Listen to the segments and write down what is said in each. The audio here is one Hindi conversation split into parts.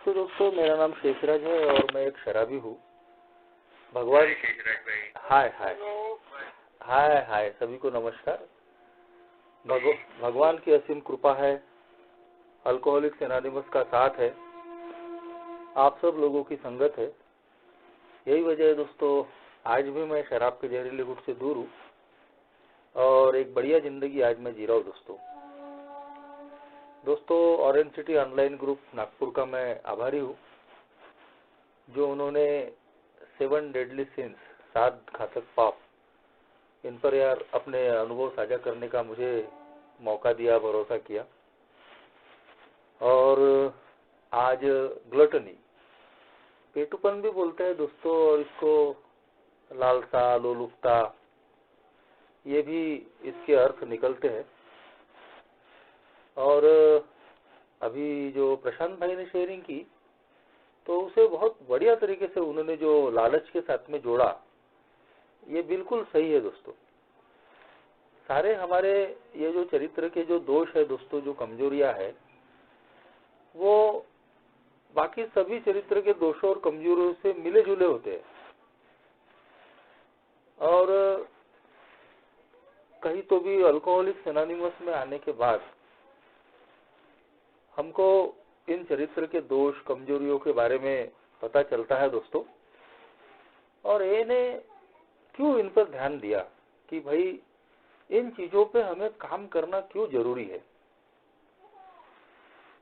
नमस्ते दोस्तों, मेरा नाम शेषराज है और मैं एक शराबी हूँ। भगवान शेषराज भाई। हाय हाय हाय हाय सभी को नमस्कार। भगवान की असीम कृपा है, अल्कोहलिक्स एनोनिमस का साथ है, आप सब लोगों की संगत है। यही वजह है दोस्तों, आज भी मैं शराब के जहरीले घुट से दूर हूँ और एक बढ़िया जिंदगी आज मैं जी रहा हूँ। दोस्तों orange city online group Nagpur का मैं आभारी हूँ, जो उन्होंने 7 डेडली सिंस 7 घातक पाप, इन पर यार अपने अनुभव साझा करने का मुझे मौका दिया, भरोसा किया। और आज ग्लटनी, पेटूपन भी बोलते हैं दोस्तों, और इसको लालसा, लोलुपता, ये भी इसके अर्थ निकलते हैं। और अभी जो प्रशांत भाई ने शेयरिंग की, तो उसे बहुत बढ़िया तरीके से उन्होंने जो लालच के साथ में जोड़ा, ये बिल्कुल सही है दोस्तों। सारे हमारे ये जो चरित्र के जो दोष है दोस्तों, जो कमजोरियां है, वो बाकी सभी चरित्र के दोषों और कमजोरियों से मिले जुले होते हैं। और कहीं तो भी अल्कोहलिक्स एनोनिमस में आने के बाद हमको इन चरित्र के दोष, कमजोरियों के बारे में पता चलता है दोस्तों। और इन्हें क्यों इन पर ध्यान दिया कि भाई इन चीजों पे हमें काम करना क्यों जरूरी है।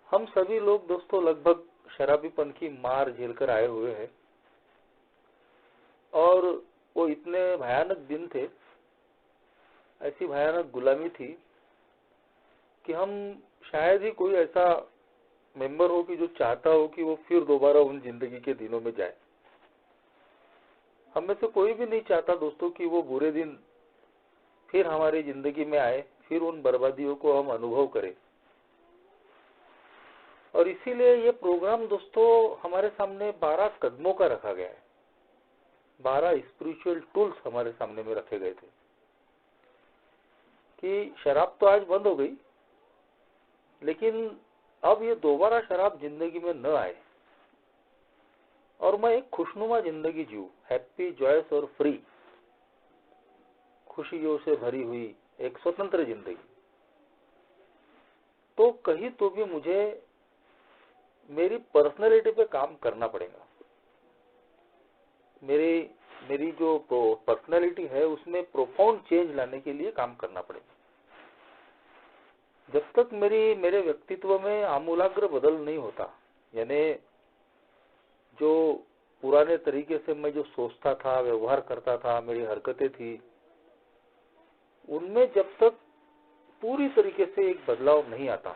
हम सभी लोग दोस्तों लगभग शराबीपन की मार झेलकर आए हुए हैं, और वो इतने भयानक दिन थे, ऐसी भयानक गुलामी थी कि हम शायद ही कोई ऐसा मेंबर हो कि जो चाहता हो कि वो फिर दोबारा उन जिंदगी के दिनों में जाए। हम में से कोई भी नहीं चाहता दोस्तों कि वो बुरे दिन फिर हमारी जिंदगी में आए, फिर उन बर्बादियों को हम अनुभव करें। और इसीलिए ये प्रोग्राम दोस्तों हमारे सामने 12 कदमों का रखा गया है। 12 स्पिरिचुअल टूल्स हमारे सामने में रखे गए थे कि शराब तो आज बंद हो गई, लेकिन अब ये दोबारा शराब जिंदगी में न आए और मैं एक खुशनुमा जिंदगी जीऊं, हैप्पी, जॉयस और फ्री, खुशियों से भरी हुई एक स्वतंत्र जिंदगी। तो कहीं तो भी मुझे मेरी पर्सनैलिटी पे काम करना पड़ेगा। मेरी जो पर्सनैलिटी है उसमें प्रोफाउंड चेंज लाने के लिए काम करना पड़ेगा। जब तक मेरे व्यक्तित्व में आमूलाग्र बदल नहीं होता, यानी जो पुराने तरीके से मैं जो सोचता था, व्यवहार करता था, मेरी हरकतें थी, उनमें जब तक पूरी तरीके से एक बदलाव नहीं आता,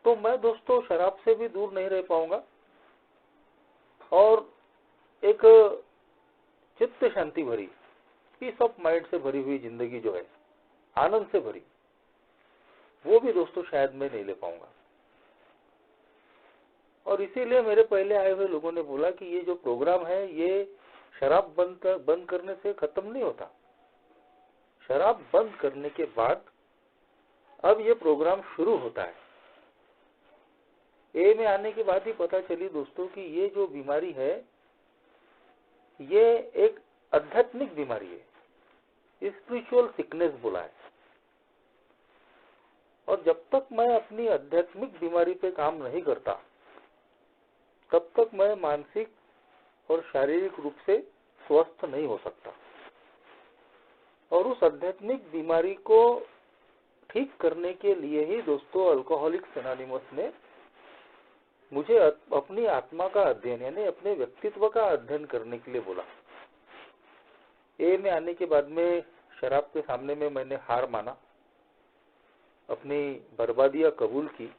तो मैं दोस्तों शराब से भी दूर नहीं रह पाऊंगा और एक चित्त शांति भरी, पीस ऑफ माइंड से भरी हुई जिंदगी जो है, आनंद से भरी, वो भी दोस्तों शायद मैं नहीं ले पाऊंगा। और इसीलिए मेरे पहले आए हुए लोगों ने बोला कि ये जो प्रोग्राम है ये शराब बंद करने से खत्म नहीं होता। शराब बंद करने के बाद अब ये प्रोग्राम शुरू होता है। ए में आने के बाद ही पता चली दोस्तों कि ये जो बीमारी है ये एक आध्यात्मिक बीमारी है, स्पिरिचुअल सिकनेस बोला है। और जब तक मैं अपनी आध्यात्मिक बीमारी पे काम नहीं करता, तब तक मैं मानसिक और शारीरिक रूप से स्वस्थ नहीं हो सकता। और उस आध्यात्मिक बीमारी को ठीक करने के लिए ही दोस्तों अल्कोहलिक्स एनोनिमस ने मुझे अपनी आत्मा का अध्ययन, यानी अपने व्यक्तित्व का अध्ययन करने के लिए बोला। ए में आने के बाद में शराब के सामने में मैंने हार माना, अपनी बर्बादियां कबूल की,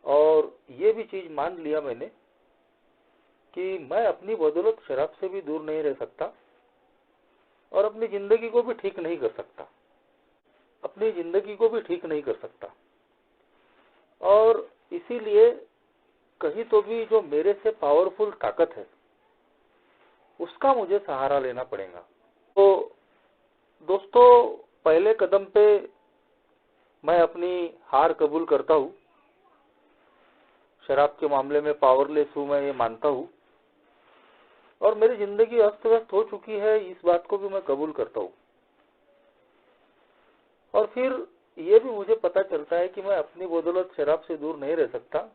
और ये भी चीज मान लिया मैंने कि मैं अपनी बदौलत शराब से भी दूर नहीं रह सकता और अपनी जिंदगी को भी ठीक नहीं कर सकता, अपनी जिंदगी को भी ठीक नहीं कर सकता। और इसीलिए कहीं तो भी जो मेरे से पावरफुल ताकत है उसका मुझे सहारा लेना पड़ेगा। तो दोस्तों पहले कदम पे मैं अपनी हार कबूल करता हूँ शराब के मामले में पावरलेस हूँ, मैं ये मानता हूँ, और मेरी जिंदगी अस्त व्यस्त हो चुकी है, इस बात को भी मैं कबूल करता हूँ। और फिर ये भी मुझे पता चलता है कि मैं अपनी बदौलत शराब से दूर नहीं रह सकता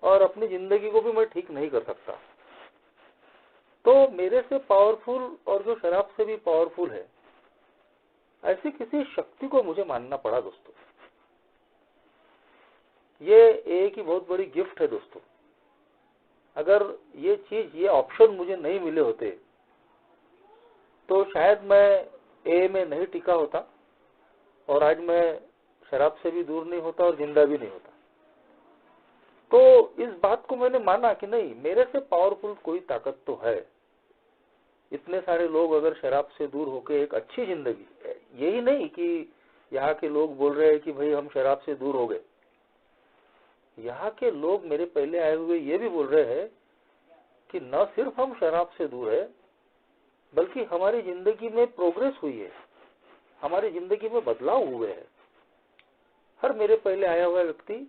और अपनी जिंदगी को भी मैं ठीक नहीं कर सकता। तो मेरे से पावरफुल और जो शराब से भी पावरफुल है, ऐसी किसी शक्ति को मुझे मानना पड़ा दोस्तों। ये एक ही बहुत बड़ी गिफ्ट है दोस्तों। अगर ये चीज, ये ऑप्शन मुझे नहीं मिले होते तो शायद मैं ए में नहीं टिका होता और आज मैं शराब से भी दूर नहीं होता और जिंदा भी नहीं होता। तो इस बात को मैंने माना कि नहीं, मेरे से पावरफुल कोई ताकत तो है। इतने सारे लोग अगर शराब से दूर होकर एक अच्छी जिंदगी, यही नहीं कि यहाँ के लोग बोल रहे हैं कि भाई हम शराब से दूर हो गए, यहाँ के लोग मेरे पहले आए हुए ये भी बोल रहे हैं कि न सिर्फ हम शराब से दूर है, बल्कि हमारी जिंदगी में प्रोग्रेस हुई है, हमारी जिंदगी में बदलाव हुए हैं। हर मेरे पहले आया हुआ व्यक्ति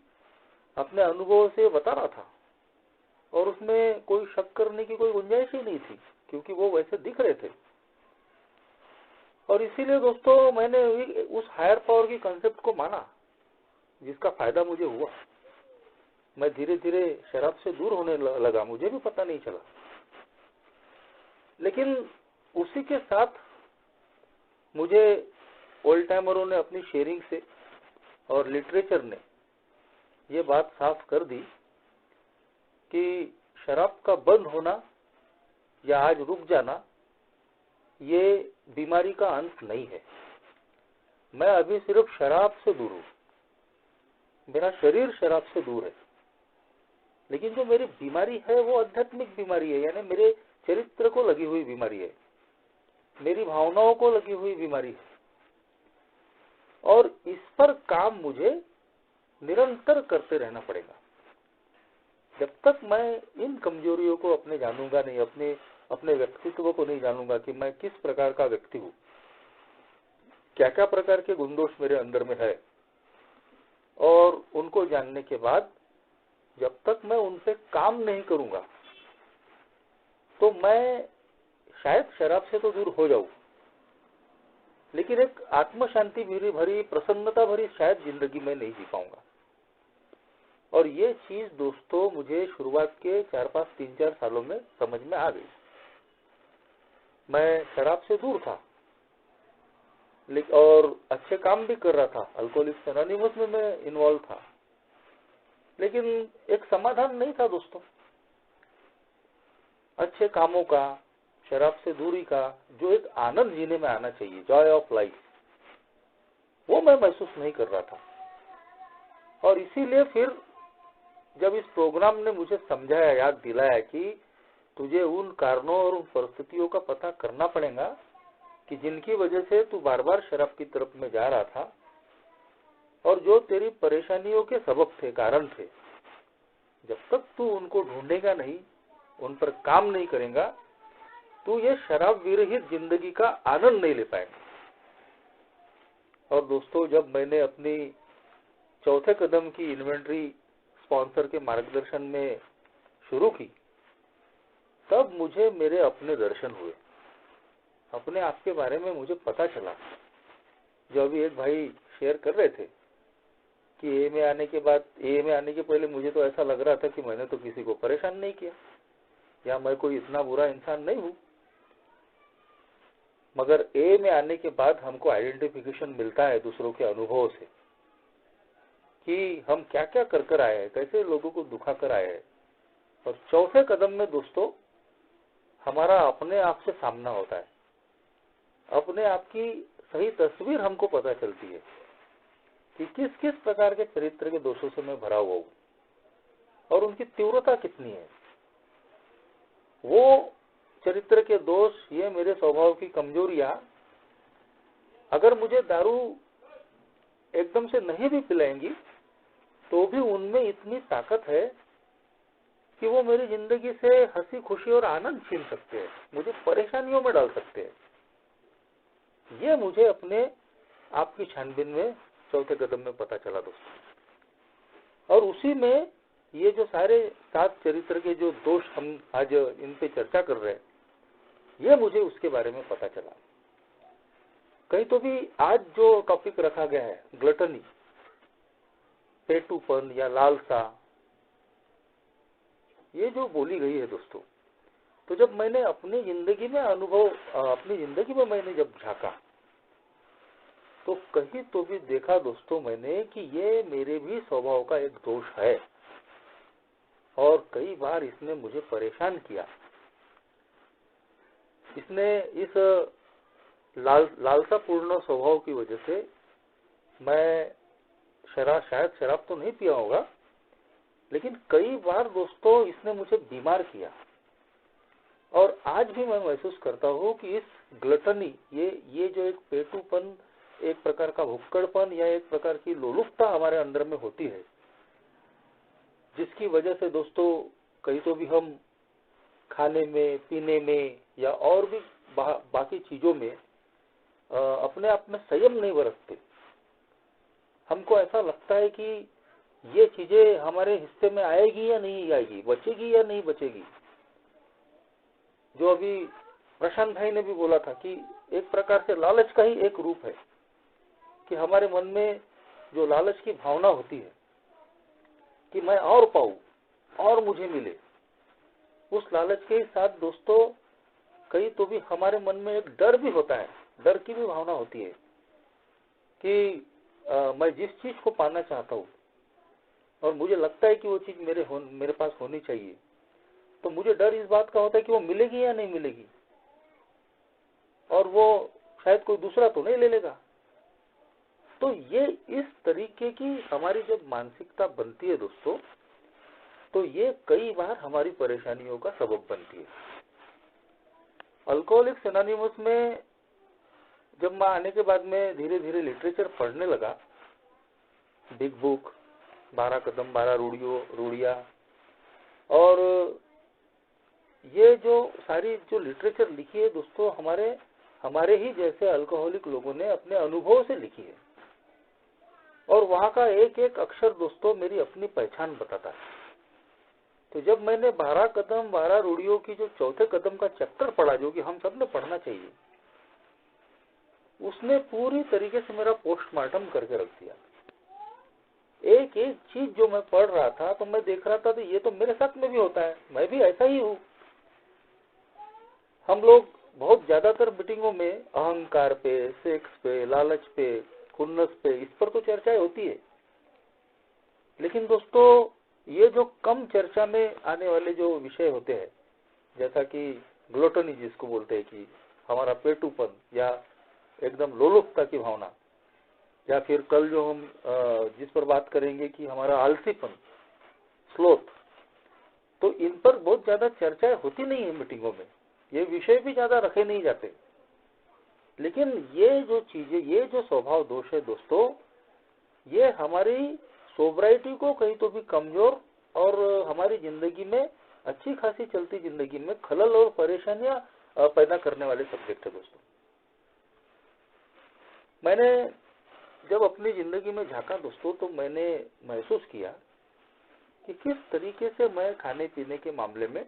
अपने अनुभव से बता रहा था और उसमें कोई शक करने की कोई गुंजाइश ही नहीं थी, क्योंकि वो वैसे दिख रहे थे। और इसीलिए दोस्तों मैंने उस हायर पावर की कंसेप्ट को माना, जिसका फायदा मुझे हुआ। मैं धीरे धीरे शराब से दूर होने लगा, मुझे भी पता नहीं चला। लेकिन उसी के साथ मुझे ओल्ड टाइमरों ने अपनी शेयरिंग से और लिटरेचर ने ये बात साफ कर दी कि शराब का बंद होना या आज रुक जाना ये बीमारी का अंत नहीं है। मैं अभी सिर्फ शराब से दूर हूं, मेरा शरीर शराब से दूर है, लेकिन जो मेरी बीमारी है वो आध्यात्मिक बीमारी है, यानी मेरे चरित्र को लगी हुई बीमारी है, मेरी भावनाओं को लगी हुई बीमारी है। और इस पर काम मुझे निरंतर करते रहना पड़ेगा। जब तक मैं इन कमजोरियों को अपने जानूंगा नहीं, अपने व्यक्तित्व को नहीं जानूंगा कि मैं किस प्रकार का व्यक्ति हूं, क्या क्या प्रकार के गुण दोष मेरे अंदर में है, और उनको जानने के बाद जब तक मैं उन पे काम नहीं करूंगा तो मैं शायद शराब से तो दूर हो जाऊं, लेकिन एक आत्म शांति भरी, प्रसन्नता भरी शायद जिंदगी में नहीं जी पाऊंगा। और ये चीज दोस्तों मुझे शुरुआत के 3-4 सालों में समझ में आ गई। मैं शराब से दूर था और अच्छे काम भी कर रहा था, अल्कोहलिक्स एनोनिमस में मैं इन्वॉल्व था, लेकिन एक समाधान नहीं था दोस्तों। अच्छे कामों का, शराब से दूरी का जो एक आनंद जीने में आना चाहिए, जॉय ऑफ लाइफ, वो मैं महसूस नहीं कर रहा था। और इसीलिए फिर जब इस प्रोग्राम ने मुझे समझाया, याद दिलाया कि तुझे उन कारणों और उन परिस्थितियों का पता करना पड़ेगा कि जिनकी वजह से तू बार बार शराब की तरफ में जा रहा था और जो तेरी परेशानियों के सबब थे, कारण थे, जब तक तू उनको ढूंढेगा नहीं, उन पर काम नहीं करेगा, तू ये शराब विरहित जिंदगी का आनंद नहीं ले पाएगा। और दोस्तों जब मैंने अपनी चौथे कदम की इन्वेंटरी स्पॉन्सर के मार्गदर्शन में शुरू की, तब मुझे मेरे अपने दर्शन हुए, अपने आप के बारे में मुझे पता चला। जो अभी एक भाई शेयर कर रहे थे कि ए में आने के पहले मुझे तो ऐसा लग रहा था कि मैंने तो किसी को परेशान नहीं किया, या मैं कोई इतना बुरा इंसान नहीं हूं। मगर ए में आने के बाद हमको आइडेंटिफिकेशन मिलता है दूसरों के अनुभवों से कि हम क्या क्या कर आए हैं, कैसे लोगों को दुखा कर आए हैं। और चौथे कदम में दोस्तों हमारा अपने आप से सामना होता है, अपने आप की सही तस्वीर हमको पता चलती है कि किस किस प्रकार के चरित्र के दोषों से मैं भरा हुआ हूं और उनकी तीव्रता कितनी है। वो चरित्र के दोष, ये मेरे स्वभाव की कमजोरियां, अगर मुझे दारू एकदम से नहीं भी पिलाएंगी तो भी उनमें इतनी ताकत है कि वो मेरी जिंदगी से हंसी खुशी और आनंद छीन सकते हैं, मुझे परेशानियों में डाल सकते हैं। ये मुझे अपने आपकी छानबीन में चौथे कदम में पता चला दोस्तों। और उसी में ये जो सारे 7 चरित्र के जो दोष हम आज इन पे चर्चा कर रहे हैं, ये मुझे उसके बारे में पता चला। कहीं तो भी आज जो टॉपिक रखा गया है, ग्लटनी, पेटूपन या लालसा, ये जो बोली गई है दोस्तों, तो जब मैंने अपनी जिंदगी में अपनी जिंदगी में मैंने जब झांका, तो कहीं तो भी देखा दोस्तों मैंने कि ये मेरे भी स्वभाव का एक दोष है और कई बार इसने मुझे परेशान किया। इसने इस लालसापूर्ण स्वभाव की वजह से मैं शायद शराब तो नहीं पिया होगा, लेकिन कई बार दोस्तों इसने मुझे बीमार किया। और आज भी मैं महसूस करता हूँ कि इस ग्लटनी, ये जो एक पेटूपन, एक प्रकार का भुक्कड़पन या एक प्रकार की लोलुपता हमारे अंदर में होती है, जिसकी वजह से दोस्तों कहीं तो भी हम खाने में, पीने में या और भी बाकी चीजों में अपने आप में संयम नहीं बरतते। हमको ऐसा लगता है कि ये चीजें हमारे हिस्से में आएगी या नहीं आएगी, बचेगी या नहीं बचेगी। जो अभी प्रशांत भाई ने भी बोला था कि एक प्रकार से लालच का ही एक रूप है कि हमारे मन में जो लालच की भावना होती है कि मैं और पाऊं और मुझे मिले, उस लालच के साथ दोस्तों कहीं तो भी हमारे मन में एक डर भी होता है, डर की भी भावना होती है कि मैं जिस चीज को पाना चाहता हूँ और मुझे लगता है कि वो चीज मेरे पास होनी चाहिए, तो मुझे डर इस बात का होता है कि वो मिलेगी या नहीं मिलेगी, और वो शायद कोई दूसरा तो नहीं ले लेगा। तो ये इस तरीके की हमारी जब मानसिकता बनती है दोस्तों, तो ये कई बार हमारी परेशानियों का सबब बनती है। अल्कोहलिक्स एनोनिमस में जब मैं आने के बाद में धीरे धीरे लिटरेचर पढ़ने लगा, बिग बुक, 12 कदम 12 रूढ़ियाँ, और ये जो सारी जो लिटरेचर लिखी है दोस्तों हमारे ही जैसे अल्कोहलिक लोगों ने अपने अनुभव से लिखी है, और वहाँ का एक एक अक्षर दोस्तों मेरी अपनी पहचान बताता है। तो जब मैंने 12 कदम 12 रूढ़ियों की जो चौथे कदम का चैप्टर पढ़ा, जो कि हम सब ने पढ़ना चाहिए, उसने पूरी तरीके से मेरा पोस्टमार्टम करके रख दिया। एक एक चीज जो मैं पढ़ रहा था तो मैं देख रहा था तो ये तो मेरे साथ में भी होता है, मैं भी ऐसा ही हूँ। हम लोग बहुत ज्यादातर मीटिंगों में अहंकार पे, सेक्स पे, लालच पे, खुन्नस पे, इस पर तो चर्चाएं होती है, लेकिन दोस्तों ये जो कम चर्चा में आने वाले जो विषय होते हैं, जैसा कि ग्लूटनी जिसको बोलते हैं कि हमारा पेटूपन या एकदम लोलुपता की भावना, या फिर कल जो हम जिस पर बात करेंगे कि हमारा आलसीपन, स्लोथ, तो इन पर बहुत ज्यादा चर्चाएं होती नहीं है मीटिंगों में, ये विषय भी ज्यादा रखे नहीं जाते। लेकिन ये जो चीजें, ये जो स्वभाव दोष है दोस्तों, ये हमारी सोब्राइटी को कहीं तो भी कमजोर और हमारी जिंदगी में, अच्छी खासी चलती जिंदगी में खलल और परेशानियां पैदा करने वाले सब्जेक्ट है दोस्तों। मैंने जब अपनी जिंदगी में झांका दोस्तों, तो मैंने महसूस किया कि किस तरीके से मैं खाने पीने के मामले में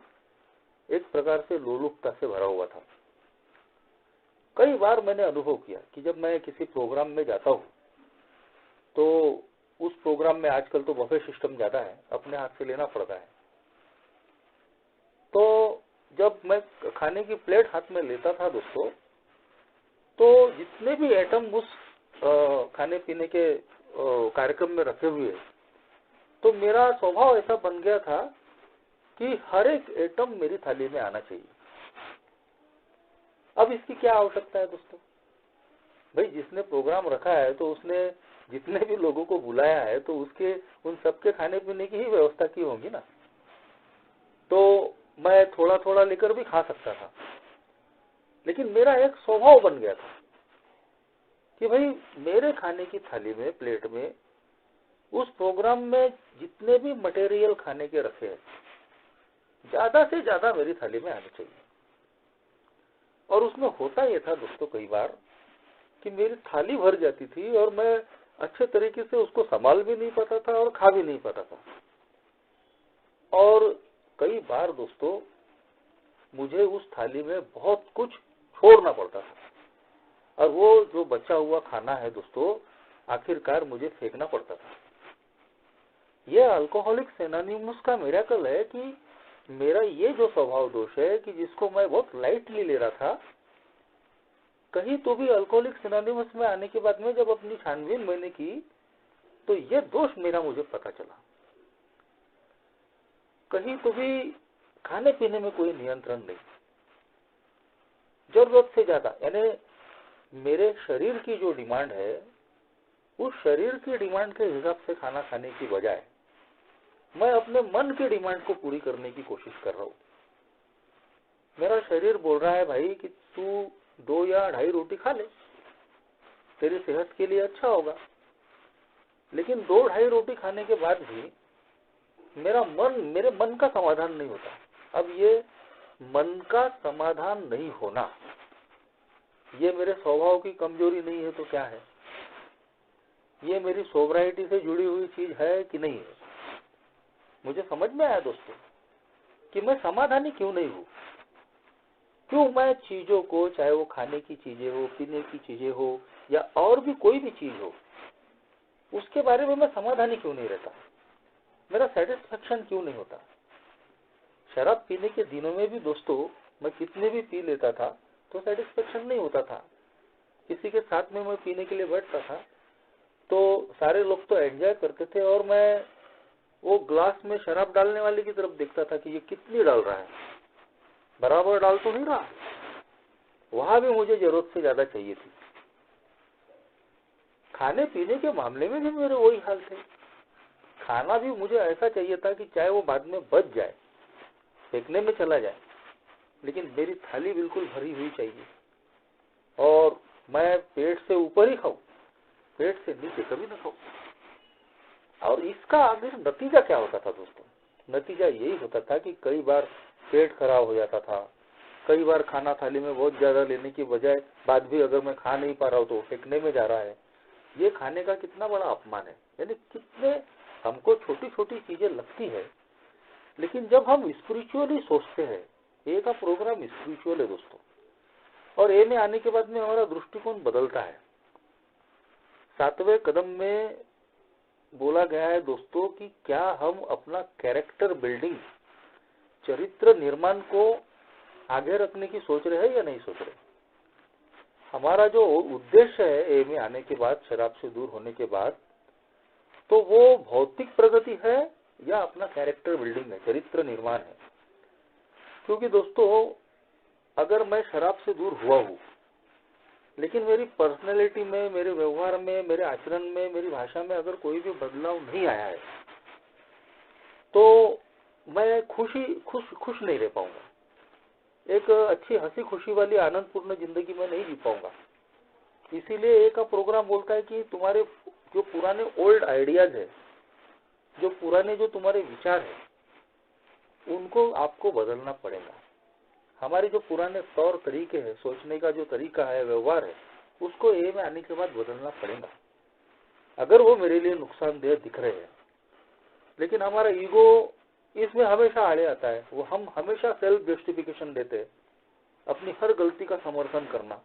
एक प्रकार से लोलुपता से भरा हुआ था। कई बार मैंने अनुभव किया कि जब मैं किसी प्रोग्राम में जाता हूँ, तो उस प्रोग्राम में आजकल तो बफे सिस्टम ज्यादा है, अपने हाथ से लेना पड़ता है। तो जब मैं खाने की प्लेट हाथ में लेता था दोस्तों, तो जितने भी आइटम उस खाने पीने के कार्यक्रम में रखे हुए, तो मेरा स्वभाव ऐसा बन गया था कि हर एक आइटम मेरी थाली में आना चाहिए। अब इसकी क्या आवश्यकता है दोस्तों? भाई जिसने प्रोग्राम रखा है तो उसने जितने भी लोगों को बुलाया है तो उसके उन सबके खाने पीने की ही व्यवस्था की होगी ना। तो मैं थोड़ा थोड़ा लेकर भी खा सकता था, लेकिन मेरा एक स्वभाव बन गया था कि भाई मेरे खाने की थाली में, प्लेट में, उस प्रोग्राम में जितने भी मटेरियल खाने के रखे हैं, ज्यादा से ज्यादा मेरी थाली में आने चाहिए। और उसमें होता यह था दोस्तों कई बार कि मेरी थाली भर जाती थी और मैं अच्छे तरीके से उसको संभाल भी नहीं पाता था और खा भी नहीं पाता था। और कई बार दोस्तों मुझे उस थाली में बहुत कुछ छोड़ना पड़ता था, और वो जो बचा हुआ खाना है दोस्तों आखिरकार मुझे फेंकना पड़ता था। यह अल्कोहलिक्स एनोनिमस का मिरेकल है कि मेरा ये जो स्वभाव दोष है कि जिसको मैं बहुत लाइटली ले रहा था, कहीं तो भी अल्कोहलिक्स एनोनिमस में आने के बाद में जब अपनी छानबीन मैंने की तो ये दोष मेरा मुझे पता चला। कहीं तो भी खाने पीने में कोई नियंत्रण नहीं, जरूरत से ज्यादा, यानी मेरे शरीर की जो डिमांड है उस शरीर की डिमांड के हिसाब से खाना खाने की बजाय मैं अपने मन की डिमांड को पूरी करने की कोशिश कर रहा हूँ। मेरा शरीर बोल रहा है भाई कि तू 2 या 2.5 रोटी खा ले, तेरी सेहत के लिए अच्छा होगा। लेकिन 2-2.5 रोटी खाने के बाद भी मेरे मन का समाधान नहीं होता। अब ये मन का समाधान नहीं होना, ये मेरे स्वभाव की कमजोरी नहीं है तो क्या है? ये मेरी सोब्राइटी से जुड़ी हुई चीज है कि नहीं है? मुझे समझ में आया दोस्तों कि मैं समाधानी क्यों नहीं हूँ। क्यों मैं चीजों को, चाहे वो खाने की चीजें हो, पीने की चीजें हो या और भी कोई भी चीज हो, उसके बारे में मैं समाधानी क्यों नहीं रहता? मेरा सेटिस्फेक्शन क्यों नहीं होता? शराब पीने के दिनों में भी दोस्तों मैं कितने भी पी लेता था तो सेटिस्फेक्शन नहीं होता था। किसी के साथ में मैं पीने के लिए बैठता था तो सारे लोग तो एंजॉय करते थे और मैं वो ग्लास में शराब डालने वाले की तरफ देखता था कि ये कितनी डाल रहा है, बराबर डाल तो नहीं रहा। वहां भी मुझे जरूरत से ज्यादा चाहिए थी। खाने पीने के मामले में भी मेरे वही हाल थे। खाना भी मुझे ऐसा चाहिए था कि चाहे वो बाद में बच जाए, फेंकने में चला जाए, लेकिन मेरी थाली बिल्कुल भरी हुई चाहिए और मैं पेट से ऊपर ही खाऊं, पेट से नीचे कभी ना खाऊं। और इसका आखिर नतीजा क्या होता था दोस्तों? नतीजा यही होता था कि कई बार पेट खराब हो जाता था, कई बार खाना थाली में बहुत ज्यादा लेने की बजाय बाद भी अगर मैं खा नहीं पा रहा हूँ तो फेंकने में जा रहा है। ये खाने का कितना बड़ा अपमान है। यानी कितने हमको छोटी छोटी चीजें लगती है, लेकिन जब हम स्पिरिचुअली सोचते हैं, ए का प्रोग्राम स्पिरिचुअल है दोस्तों, और ए में आने के बाद में हमारा दृष्टिकोण बदलता है। 7वें कदम में बोला गया है दोस्तों कि क्या हम अपना कैरेक्टर बिल्डिंग, चरित्र निर्माण को आगे रखने की सोच रहे हैं या नहीं सोच रहे? हमारा जो उद्देश्य है ए में आने के बाद, शराब से दूर होने के बाद, तो वो भौतिक प्रगति है या अपना कैरेक्टर बिल्डिंग है, चरित्र निर्माण है? क्योंकि दोस्तों अगर मैं शराब से दूर हुआ हूँ लेकिन मेरी पर्सनैलिटी में, मेरे व्यवहार में, मेरे आचरण में, मेरी भाषा में अगर कोई भी बदलाव नहीं आया है तो मैं खुश नहीं रह पाऊंगा। एक अच्छी हंसी खुशी वाली आनंदपूर्ण जिंदगी में नहीं जी पाऊंगा। इसीलिए एक प्रोग्राम बोलता है कि तुम्हारे जो पुराने ओल्ड आइडियाज है, जो पुराने जो तुम्हारे विचार है, उनको आपको बदलना पड़ेगा। हमारे जो पुराने तौर तरीके हैं, सोचने का जो तरीका है, व्यवहार है, उसको ए में आने के बाद बदलना पड़ेगा, अगर वो मेरे लिए नुकसानदेह दिख रहे हैं। लेकिन हमारा ईगो इसमें हमेशा आड़े आता है। वो हम हमेशा सेल्फ जस्टिफिकेशन देते हैं, अपनी हर गलती का समर्थन करना।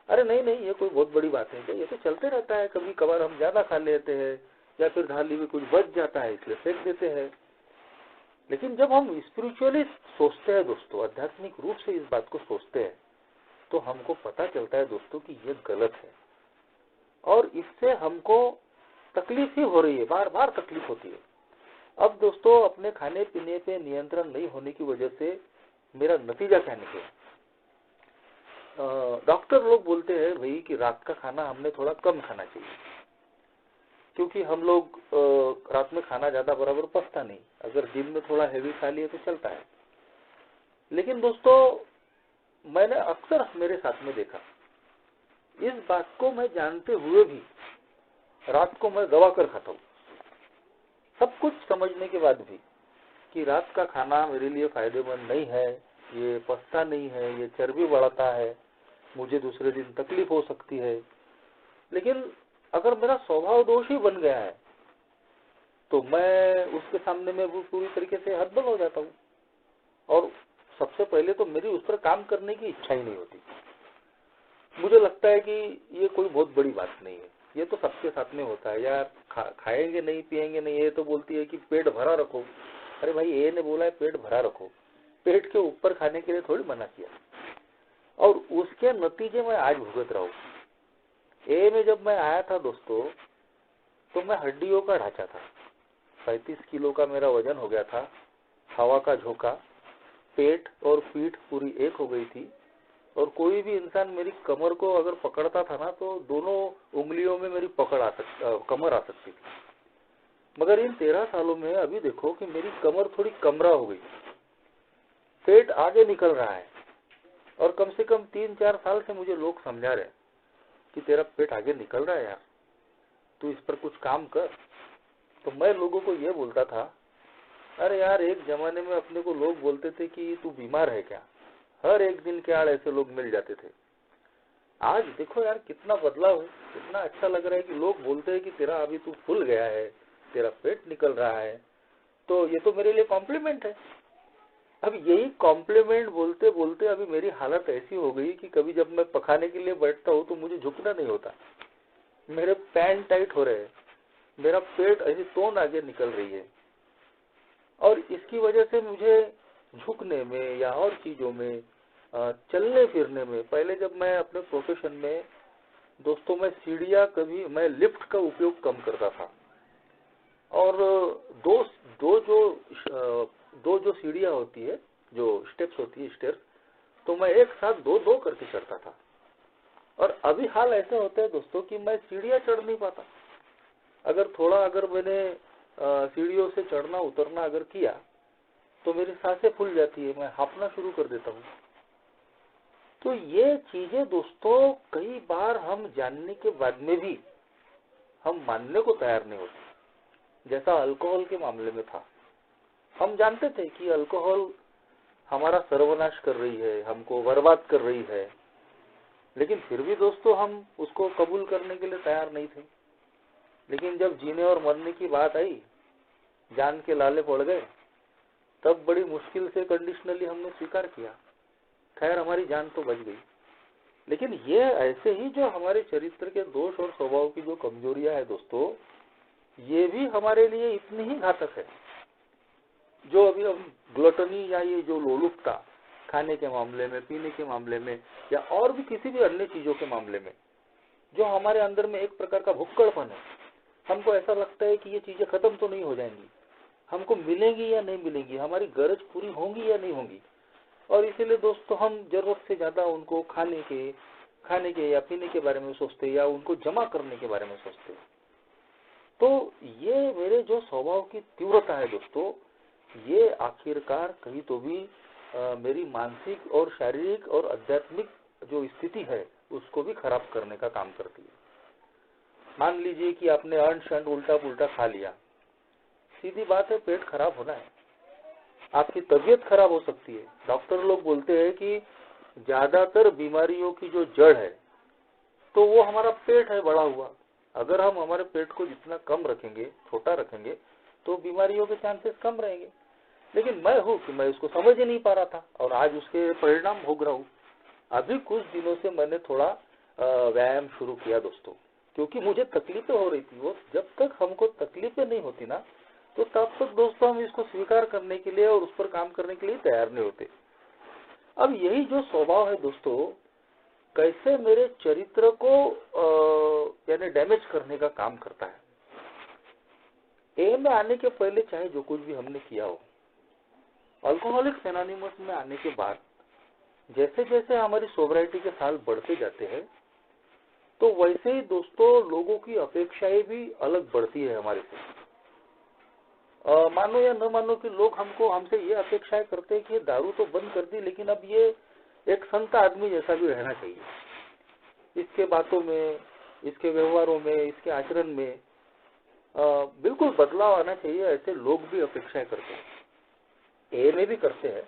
अरे नहीं, ये कोई बहुत बड़ी बात है, ये तो चलते रहता है, कभी कभार हम ज्यादा खा लेते हैं या फिर थाली में कुछ बच जाता है इसलिए फेंक देते हैं। लेकिन जब हम स्पिरिचुअली सोचते हैं दोस्तों, आध्यात्मिक रूप से इस बात को सोचते हैं, तो हमको पता चलता है दोस्तों कि ये गलत है और इससे हमको तकलीफ ही हो रही है, बार बार तकलीफ होती है। अब दोस्तों अपने खाने पीने पे नियंत्रण नहीं होने की वजह से मेरा नतीजा क्या निकला? डॉक्टर लोग बोलते हैं भाई कि रात का खाना हमने थोड़ा कम खाना चाहिए, क्योंकि हम लोग रात में खाना ज्यादा बराबर पचता नहीं। अगर दिन में थोड़ा हेवी खा लिए तो चलता है। लेकिन दोस्तों मैंने अक्सर मेरे साथ में देखा, इस बात को मैं जानते हुए भी रात को मैं दबा कर खाता हूँ, सब कुछ समझने के बाद भी कि रात का खाना मेरे लिए फायदेमंद नहीं है, ये पचता नहीं है, ये चर्बी बढ़ाता है, मुझे दूसरे दिन तकलीफ हो सकती है। लेकिन अगर मेरा स्वभाव दोष ही बन गया है तो मैं उसके सामने में वो पूरी तरीके से हतबल हो जाता हूँ। और सबसे पहले तो मेरी उस पर काम करने की इच्छा ही नहीं होती। मुझे लगता है कि ये कोई बहुत बड़ी बात नहीं है, ये तो सबके साथ में होता है यार। खाएंगे नहीं पिएंगे नहीं, ये तो बोलती है कि पेट भरा रखो। अरे भाई, ये ने बोला है पेट भरा रखो, पेट के ऊपर खाने के लिए थोड़ी मना किया। और उसके नतीजे में आज भुगत रहा हूँ। ए में जब मैं आया था दोस्तों, तो मैं हड्डियों का ढांचा था, 35 किलो का मेरा वजन हो गया था, हवा का झोंका, पेट और पीठ पूरी एक हो गई थी। और कोई भी इंसान मेरी कमर को अगर पकड़ता था ना, तो दोनों उंगलियों में मेरी कमर आ सकती थी। मगर इन 13 सालों में अभी देखो कि मेरी कमर थोड़ी कमरा हो गई, पेट आगे निकल रहा है। और कम से कम 3-4 साल से मुझे लोग समझा रहे कि तेरा पेट आगे निकल रहा है यार, तू इस पर कुछ काम कर। तो मैं लोगों को ये बोलता था, अरे यार, एक जमाने में अपने को लोग बोलते थे कि तू बीमार है क्या, हर एक दिन के आड़ ऐसे लोग मिल जाते थे। आज देखो यार कितना बदलाव है, कितना अच्छा लग रहा है कि लोग बोलते हैं कि तेरा अभी तू फूल गया है, तेरा पेट निकल रहा है। तो ये तो मेरे लिए कॉम्प्लीमेंट है। अब यही कॉम्प्लीमेंट बोलते बोलते अभी मेरी हालत ऐसी हो गई कि कभी जब मैं पखाने के लिए बैठता हूँ तो मुझे झुकना नहीं होता, मेरे पैंट टाइट हो रहे हैं, मेरा पेट ऐसी तोन आगे निकल रही है। और इसकी वजह से मुझे झुकने में या और चीजों में, चलने फिरने में, पहले जब मैं अपने प्रोफेशन में दोस्तों मैं मैं लिफ्ट का उपयोग कम करता था। और दो दो जो सीढ़ियां होती है, जो स्टेप्स होती है, स्टेयर, तो मैं एक साथ दो दो करके चढ़ता था। और अभी हाल ऐसे होते हैं दोस्तों कि मैं सीढ़ियां चढ़ नहीं पाता। अगर मैंने सीढ़ियों से चढ़ना उतरना अगर किया तो मेरी सांसें फूल जाती है, मैं हांफना शुरू कर देता हूँ। तो ये चीजें दोस्तों कई बार हम जानने के बाद में भी हम मानने को तैयार नहीं होते। जैसा अल्कोहल के मामले में था, हम जानते थे कि अल्कोहल हमारा सर्वनाश कर रही है, हमको बर्बाद कर रही है, लेकिन फिर भी दोस्तों हम उसको कबूल करने के लिए तैयार नहीं थे। लेकिन जब जीने और मरने की बात आई, जान के लाले पड़ गए, तब बड़ी मुश्किल से कंडीशनली हमने स्वीकार किया। खैर, हमारी जान तो बच गई। लेकिन ये ऐसे ही जो हमारे चरित्र के दोष और स्वभाव की जो कमजोरियां है दोस्तों, ये भी हमारे लिए इतनी ही घातक है। जो अभी हम ग्लूटनी या ये जो लोलुपता, खाने के मामले में, पीने के मामले में, या और भी किसी भी अन्य चीजों के मामले में, जो हमारे अंदर में एक प्रकार का भुक्कड़पन है, हमको ऐसा लगता है कि ये चीजें खत्म तो नहीं हो जाएंगी, हमको मिलेंगी या नहीं मिलेंगी, हमारी गरज पूरी होंगी या नहीं होंगी। और इसीलिए दोस्तों हम जरूरत से ज्यादा उनको खाने के या पीने के बारे में सोचते, या उनको जमा करने के बारे में सोचते। तो ये मेरे जो स्वभाव की तीव्रता है दोस्तों, ये आखिरकार कहीं तो भी मेरी मानसिक और शारीरिक और आध्यात्मिक जो स्थिति है उसको भी खराब करने का काम करती है। मान लीजिए कि आपने अंश शंड उल्टा पुल्टा खा लिया, सीधी बात है, पेट खराब होना है, आपकी तबीयत खराब हो सकती है। डॉक्टर लोग बोलते हैं कि ज्यादातर बीमारियों की जो जड़ है तो वो हमारा पेट है बढ़ा हुआ। अगर हम हमारे पेट को जितना कम रखेंगे, छोटा रखेंगे, तो बीमारियों के चांसेस कम रहेंगे। लेकिन मैं हूं कि मैं उसको समझ ही नहीं पा रहा था, और आज उसके परिणाम भोग रहा हूं। अभी कुछ दिनों से मैंने थोड़ा व्यायाम शुरू किया दोस्तों, क्योंकि मुझे तकलीफें हो रही थी। वो जब तक हमको तकलीफें नहीं होती ना, तो तब तक दोस्तों हम इसको स्वीकार करने के लिए और उस पर काम करने के लिए तैयार नहीं होते। अब यही जो स्वभाव है दोस्तों, कैसे मेरे चरित्र को यानी डैमेज करने का काम करता है। ए में आने के पहले चाहे जो कुछ भी हमने किया हो, अल्कोहलिक्स एनोनिमस में आने के बाद जैसे जैसे हमारी सोब्राइटी के साल बढ़ते जाते हैं, तो वैसे ही दोस्तों लोगों की अपेक्षाएं भी अलग बढ़ती है हमारे से। मानो या न मानो कि लोग हमसे ये अपेक्षाएं करते हैं कि दारू तो बंद कर दी, लेकिन अब ये एक संत आदमी जैसा भी रहना चाहिए। इसके बातों में, इसके व्यवहारों में, इसके आचरण में बिल्कुल बदलाव आना चाहिए, ऐसे लोग भी अपेक्षाएं करते हैं। ए में भी करते हैं,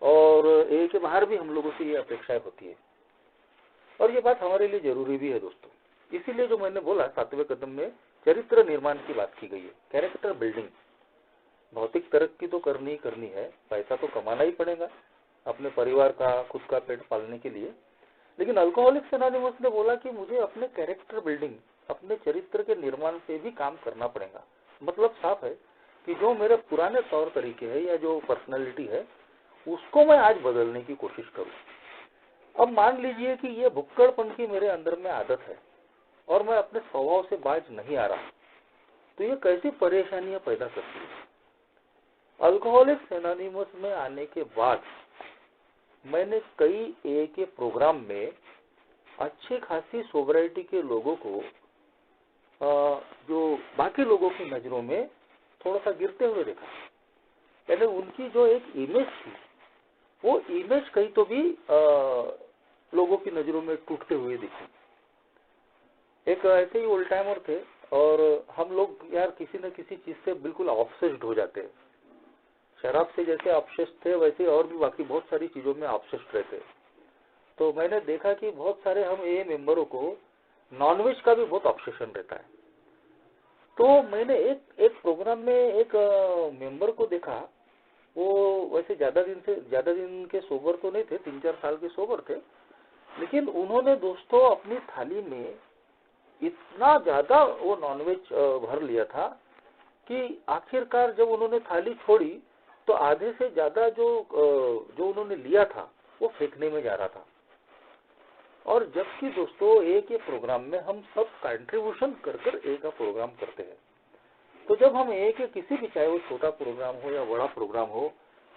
और ए के बाहर भी हम लोगों से ये अपेक्षाएं होती है। और ये बात हमारे लिए जरूरी भी है दोस्तों। इसीलिए जो मैंने बोला 7वें कदम में चरित्र निर्माण की बात की गई है, कैरेक्टर बिल्डिंग। भौतिक तरक्की तो करनी ही करनी है, पैसा तो कमाना ही पड़ेगा अपने परिवार का, खुद का पेट पालने के लिए। लेकिन अल्कोहलिक्स एनोनिमस ने बोला कि मुझे अपने कैरेक्टर बिल्डिंग, अपने चरित्र के निर्माण पे भी काम करना पड़ेगा। मतलब साफ है कि जो मेरे पुराने तौर तरीके है या जो पर्सनैलिटी है उसको मैं आज बदलने की कोशिश करूं। अब मान लीजिए कि ये भुक्कड़पन की मेरे अंदर में आदत है और मैं अपने स्वभाव से बाज नहीं आ रहा, तो ये कैसी परेशानियां पैदा करती है। अल्कोहलिक्स एनोनिमस में आने के बाद मैंने कई ए के प्रोग्राम में अच्छी खासी सोबराइटी के लोगों को जो बाकी लोगों की नजरों में थोड़ा सा गिरते हुए देखा। यानी उनकी जो एक इमेज थी वो इमेज कहीं तो भी लोगों की नजरों में टूटते हुए दिखी। एक ऐसे ही ओल्ड टाइमर थे और हम लोग यार किसी न किसी चीज से बिल्कुल ऑब्सेस्ड हो जाते हैं। शराब से जैसे ऑब्सेस्ड थे वैसे और भी बाकी बहुत सारी चीजों में ऑब्सेस्ड रहते। तो मैंने देखा कि बहुत सारे हम ए मेंबरों को नॉनवेज का भी बहुत ऑब्सेशन रहता है। तो मैंने एक प्रोग्राम में एक मेंबर को देखा, वो वैसे ज्यादा दिन के सोबर तो नहीं थे, 3-4 साल के सोबर थे, लेकिन उन्होंने दोस्तों अपनी थाली में इतना ज्यादा वो नॉनवेज भर लिया था कि आखिरकार जब उन्होंने थाली छोड़ी तो आधे से ज्यादा जो उन्होंने लिया था वो फेंकने में जा रहा था। और जबकि दोस्तों ए के प्रोग्राम में हम सब कंट्रीब्यूशन कर ए का प्रोग्राम करते हैं। तो जब हम ए के किसी भी, चाहे वो छोटा प्रोग्राम हो या बड़ा प्रोग्राम हो,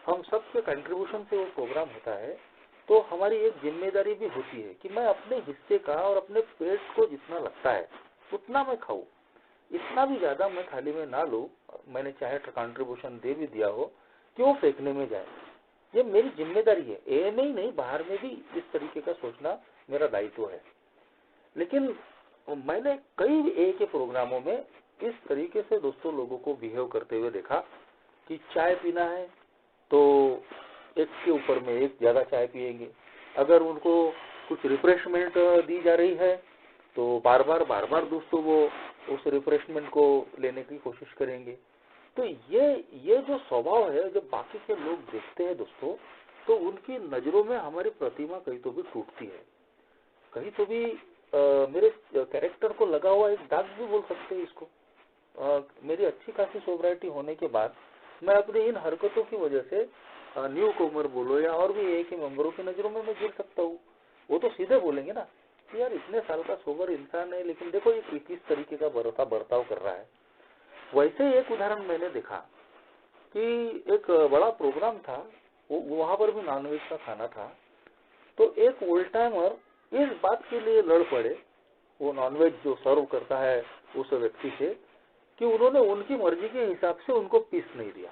हम सबके कंट्रीब्यूशन से वो प्रोग्राम होता है, तो हमारी एक जिम्मेदारी भी होती है कि मैं अपने हिस्से का और अपने पेट को जितना लगता है उतना मैं खाऊं, इतना भी ज्यादा मैं थाली में ना लूं। मैंने चाहे कंट्रीब्यूशन दे भी दिया हो कि वो फेंकने में जाए, ये मेरी जिम्मेदारी है। ए में ही नहीं, बाहर में भी इस तरीके का सोचना मेरा दायित्व है। लेकिन मैंने कई ए के प्रोग्रामों में इस तरीके से दोस्तों लोगों को बिहेव करते हुए देखा कि चाय पीना है तो एक के ऊपर में एक ज्यादा चाय पिएंगे, अगर उनको कुछ रिफ्रेशमेंट दी जा रही है तो बार बार दोस्तों वो उस रिफ्रेशमेंट को लेने की कोशिश करेंगे। तो ये जो स्वभाव है जब बाकी के लोग देखते हैं दोस्तों, तो उनकी नजरों में हमारी प्रतिमा कहीं तो भी टूटती है, कहीं तो भी मेरे कैरेक्टर को लगा हुआ एक दाग भी बोल सकते हैं इसको। मेरी अच्छी खासी सोबराइटी होने के बाद मैं अपनी इन हरकतों की वजह से न्यू कॉमर बोलो या और भी एक ही मेंबरों की नजरों में मैं गिर सकता हूँ। वो तो सीधे बोलेंगे ना कि यार इतने साल का सोबर इंसान है, लेकिन देखो ये किस तरीके का बर्ताव कर रहा है। वैसे एक उदाहरण मैंने देखा कि एक बड़ा प्रोग्राम था, वहां पर भी नॉनवेज का खाना था। तो एक ओल्ड टाइमर इस बात के लिए लड़ पड़े वो नॉनवेज जो सर्व करता है उस व्यक्ति से, कि उन्होंने उनकी मर्जी के हिसाब से उनको पीस नहीं दिया।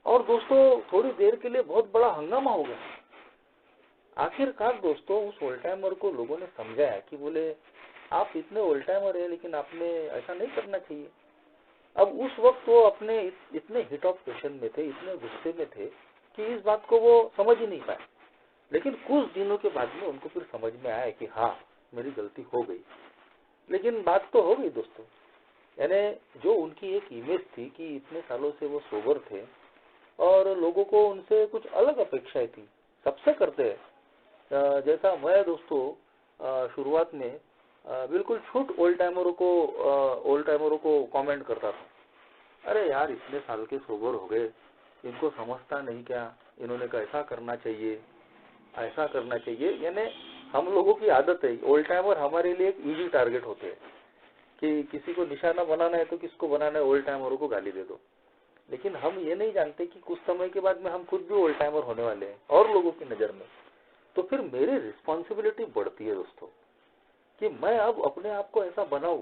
और दोस्तों थोड़ी देर के लिए बहुत बड़ा हंगामा हो गया। आखिरकार दोस्तों उस ओल्ड टाइमर को लोगों ने समझाया कि बोले आप इतने ओल्ड टाइमर है लेकिन आपने ऐसा नहीं करना चाहिए। अब उस वक्त वो अपने इतने हिट ऑफ पेशन में थे, इतने गुस्से में थे कि इस बात को वो समझ ही नहीं पाए। लेकिन कुछ दिनों के बाद में उनको फिर समझ में आया कि हाँ मेरी गलती हो गई। लेकिन बात तो हो गई दोस्तों, यानी जो उनकी एक इमेज थी कि इतने सालों से वो सोबर थे और लोगों को उनसे कुछ अलग अपेक्षाएं थी, सबसे करते हैं। जैसा मैं दोस्तों शुरुआत में बिल्कुल छूट ओल्ड टाइमरों को कमेंट करता था, अरे यार इतने साल के सोबर हो गए, इनको समझता नहीं क्या, इन्होंने कैसा करना चाहिए, ऐसा करना चाहिए। यानी हम लोगों की आदत है, ओल्ड टाइमर हमारे लिए एक इजी टारगेट होते हैं कि किसी को निशाना बनाना है तो किसको बनाना है, ओल्ड टाइमरों को गाली दे दो। लेकिन हम ये नहीं जानते कि कुछ समय के बाद में हम खुद भी ओल्ड टाइमर होने वाले हैं और लोगों की नजर में। तो फिर मेरी रिस्पॉन्सिबिलिटी बढ़ती है दोस्तों कि मैं अब अपने आप को ऐसा बनाऊं,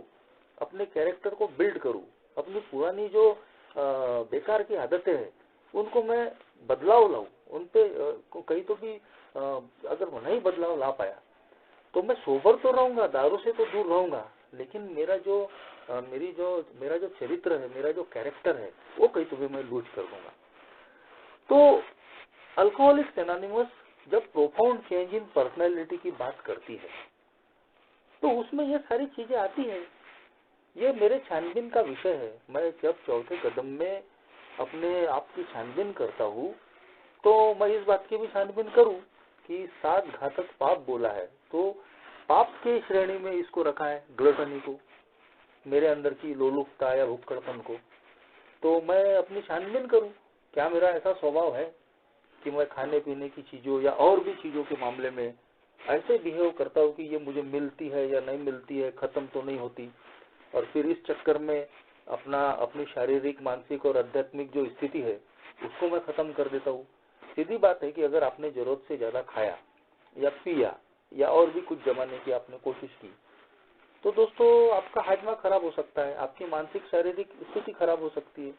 अपने कैरेक्टर को बिल्ड करूं, अपनी पुरानी जो बेकार की आदतें हैं उनको मैं बदलाव लाऊं, उन पे कहीं तो भी अगर नहीं बदलाव ला पाया तो मैं सोबर तो रहूंगा, दारू से तो दूर रहूंगा, लेकिन मेरा जो चरित्र है, मेरा जो कैरेक्टर है वो कहीं तो भी मैं लूज कर दूंगा। तो अल्कोहलिक्स एनोनिमस जब प्रोफाउंड चेंज इन पर्सनैलिटी की बात करती है तो उसमें ये सारी चीजें आती हैं ये मेरे छानबीन का विषय है। मैं जब चौथे कदम में अपने आप की छानबीन करता हूँ तो मैं इस बात की भी छानबीन करूँ कि 7 घातक पाप बोला है, तो पाप की श्रेणी में इसको रखा है, ग्लटनी को, मेरे अंदर की लोलुपता या भुक्कड़पन को। तो मैं अपनी छानबीन करूँ, क्या मेरा ऐसा स्वभाव है कि मैं खाने पीने की चीजों या और भी चीजों के मामले में ऐसे बिहेव करता हूँ कि ये मुझे मिलती है या नहीं मिलती है, खत्म तो नहीं होती, और फिर इस चक्कर में अपनी शारीरिक, मानसिक और आध्यात्मिक जो स्थिति है उसको मैं खत्म कर देता हूँ। सीधी बात है कि अगर आपने जरूरत से ज्यादा खाया या पिया या और भी कुछ जमाने की आपने कोशिश की तो दोस्तों आपका हाजमा खराब हो सकता है, आपकी मानसिक शारीरिक स्थिति खराब हो सकती है,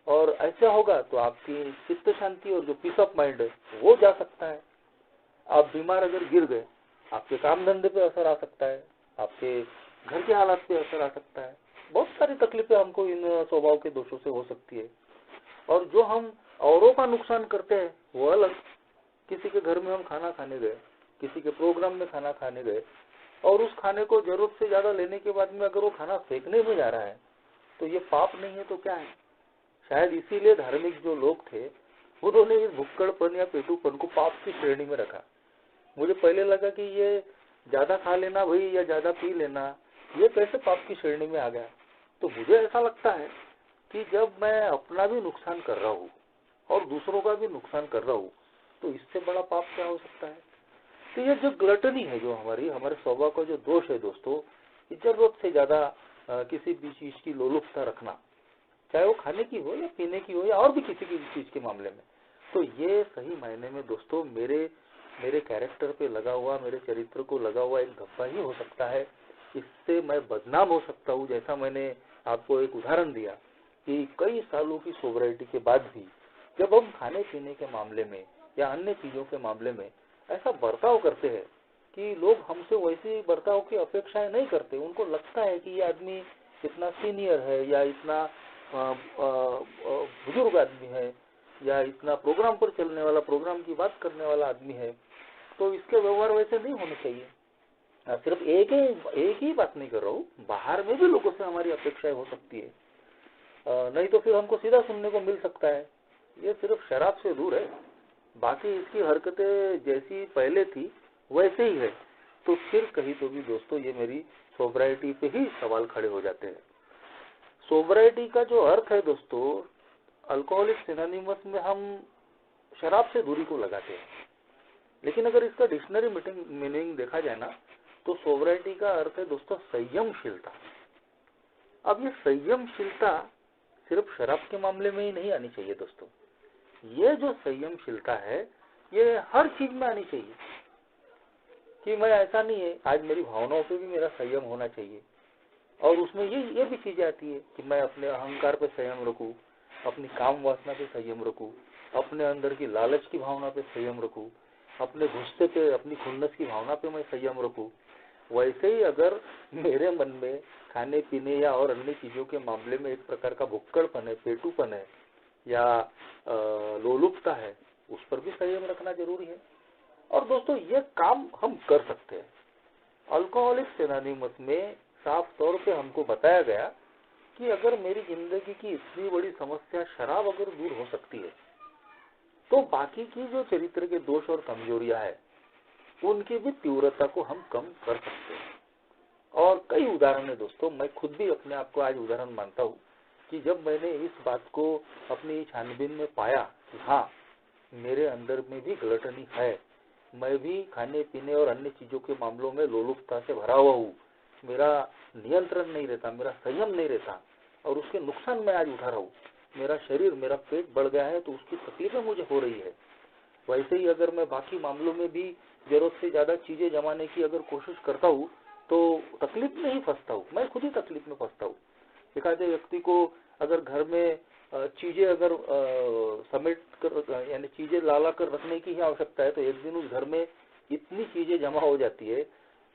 और ऐसा होगा तो आपकी चित्त शांति और जो पीस ऑफ माइंड है वो जा सकता है। आप बीमार अगर गिर गए, आपके काम धंधे पे असर आ सकता है, आपके घर के हालात पे असर आ सकता है, बहुत सारी तकलीफें हमको इन स्वभाव के दोषों से हो सकती है। और जो हम औरों का नुकसान करते हैं वो अलग। किसी के घर में हम खाना खाने गए, किसी के प्रोग्राम में खाना खाने गए, और उस खाने को जरूरत से ज्यादा लेने के बाद में अगर वो खाना फेंकने में जा रहा है तो ये पाप नहीं है तो क्या है? शायद इसीलिए धार्मिक जो लोग थे उन्होंने इस भुक्कड़पन या पेटूपन को पाप की श्रेणी में रखा। मुझे पहले लगा कि ये ज्यादा खा लेना भाई या ज्यादा पी लेना ये कैसे पाप की श्रेणी में आ गया। तो मुझे ऐसा लगता है कि जब मैं अपना भी नुकसान कर रहा हूँ और दूसरों का भी नुकसान कर रहा हूँ तो इससे बड़ा पाप क्या हो सकता है। तो ये जो ग्लटनी है, जो हमारे स्वभाव का जो दोष है दोस्तों, जरूरत से ज्यादा किसी भी चीज की लोलुपता रखना, चाहे वो खाने की हो या पीने की हो या और भी किसी की चीज के मामले में, तो ये सही मायने में दोस्तों मेरे कैरेक्टर पे लगा हुआ, मेरे चरित्र को लगा हुआ एक धब्बा ही हो सकता है। इससे मैं बदनाम हो सकता हूँ। जैसा मैंने आपको एक उदाहरण दिया कि कई सालों की सोबराइटी के बाद भी जब हम खाने पीने के मामले में या अन्य चीजों के मामले में ऐसा बर्ताव करते हैं कि लोग हमसे वैसे बर्ताव की अपेक्षाएं नहीं करते। उनको लगता है कि ये आदमी इतना सीनियर है या इतना बुजुर्ग आदमी है या इतना प्रोग्राम पर चलने वाला, प्रोग्राम की बात करने वाला आदमी है, तो इसके व्यवहार वैसे नहीं होने चाहिए। सिर्फ एक ही बात नहीं कर रहा हूँ, बाहर में भी लोगों से हमारी अपेक्षाएं हो सकती है। नहीं तो फिर हमको सीधा सुनने को मिल सकता है ये सिर्फ शराब से दूर है, बाकी इसकी हरकतें जैसी पहले थी वैसे ही है, तो फिर कहीं तो भी दोस्तों ये मेरी सोबराइटी पे ही सवाल खड़े हो जाते हैं। सोबराइटी का जो अर्थ है दोस्तों, अल्कोहलिक्स एनोनिमस में हम शराब से दूरी को लगाते हैं, लेकिन अगर इसका डिक्शनरी मीनिंग देखा जाए ना तो सोबराइटी का अर्थ है दोस्तों संयमशीलता। अब ये संयमशीलता सिर्फ शराब के मामले में ही नहीं आनी चाहिए दोस्तों, ये जो संयमशीलता है ये हर चीज में आनी चाहिए। कि मैं ऐसा नहीं है, आज मेरी भावनाओं पे भी मेरा संयम होना चाहिए, और उसमें ये भी चीजें आती है कि मैं अपने अहंकार पे संयम रखूं, अपनी काम वासना पे संयम रखूं, अपने अंदर की लालच की भावना पे संयम रखूं, अपने गुस्से पे, अपनी खुन्नस की भावना पे मैं संयम रखूं। वैसे ही अगर मेरे मन में खाने पीने या और अन्य चीजों के मामले में एक प्रकार का भुक्कड़पन है, पेटूपन है या लोलुपता है, उस पर भी संयम रखना जरूरी है। और दोस्तों ये काम हम कर सकते हैं। अल्कोहलिक्स एनोनिमस में साफ तौर पे हमको बताया गया कि अगर मेरी जिंदगी की इतनी बड़ी समस्या शराब अगर दूर हो सकती है तो बाकी की जो चरित्र के दोष और कमजोरियां है उनकी भी तीव्रता को हम कम कर सकते हैं। और कई उदाहरण है दोस्तों, मैं खुद भी अपने आप को आज उदाहरण मानता हूँ कि जब मैंने इस बात को अपनी छानबीन में पाया कि हाँ मेरे अंदर में भी ग्लटनी है, मैं भी खाने पीने और अन्य चीजों के मामलों में लोलुपता से भरा हुआ हूँ, मेरा नियंत्रण नहीं रहता, मेरा संयम नहीं रहता, और उसके नुकसान मैं आज उठा रहा हूँ। मेरा शरीर, मेरा पेट बढ़ गया है तो उसकी तकलीफें मुझे हो रही है। वैसे ही अगर मैं बाकी मामलों में भी जरूरत से ज्यादा चीजें जमाने की अगर कोशिश करता हूँ तो तकलीफ में ही फंसता हूँ, मैं खुद ही तकलीफ में फंसता हूँ। एक आधे व्यक्ति को अगर घर में चीजें अगर समेट कर यानी चीजें लाला कर रखने की ही आवश्यकता है तो एक दिन उस घर में इतनी चीजें जमा हो जाती है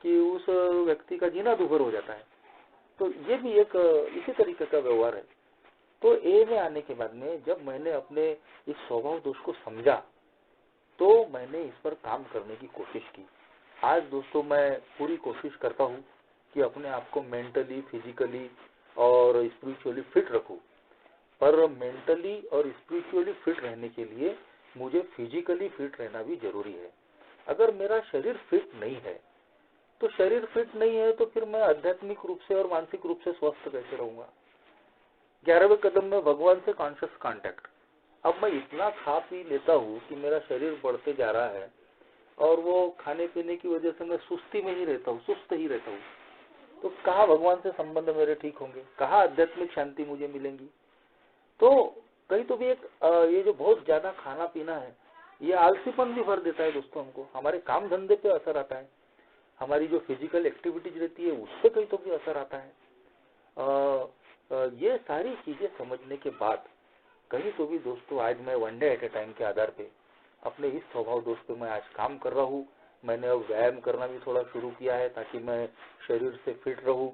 कि उस व्यक्ति का जीना दुभर हो जाता है। तो ये भी एक इसी तरीके का व्यवहार है। तो ए में आने के बाद में जब मैंने अपने इस स्वभाव दोष को समझा तो मैंने इस पर काम करने की कोशिश की। आज दोस्तों मैं पूरी कोशिश करता हूँ कि अपने आप को मेंटली, फिजिकली और स्पिरिचुअली फिट रखूं, पर मेंटली और स्पिरिचुअली फिट रहने के लिए मुझे फिजिकली फिट रहना भी जरूरी है। अगर मेरा शरीर फिट नहीं है तो शरीर फिट नहीं है तो फिर मैं आध्यात्मिक रूप से और मानसिक रूप से स्वस्थ कैसे रहूंगा। 11वें कदम में भगवान से कॉन्शियस कांटेक्ट। अब मैं इतना खा पी लेता हूँ कि मेरा शरीर बढ़ते जा रहा है और वो खाने पीने की वजह से मैं सुस्ती में ही रहता हूँ, सुस्त ही रहता हूँ, तो कहाँ भगवान से संबंध मेरे ठीक होंगे, कहाँ आध्यात्मिक शांति मुझे मिलेंगी। तो कहीं तो भी एक ये जो बहुत ज्यादा खाना पीना है, ये आलसीपन भी भर देता है दोस्तों हमको, हमारे काम धंधे पे असर आता है, हमारी जो फिजिकल एक्टिविटीज रहती है उस पर कहीं तो भी असर आता है। ये सारी चीजें समझने के बाद कहीं तो भी दोस्तों आज मैं one day at A time के आधार पे अपने इस स्वभाव दोष पे मैं आज काम कर रहा हूँ। मैंने अब व्यायाम करना भी थोड़ा शुरू किया है ताकि मैं शरीर से फिट रहूँ।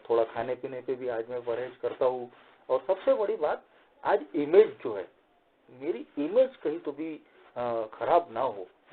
थोड़ा खाने पीने पे भी आज मैं परहेज करता हूँ। और सबसे बड़ी बात, आज इमेज जो है, मेरी इमेज कहीं तो भी खराब ना हो,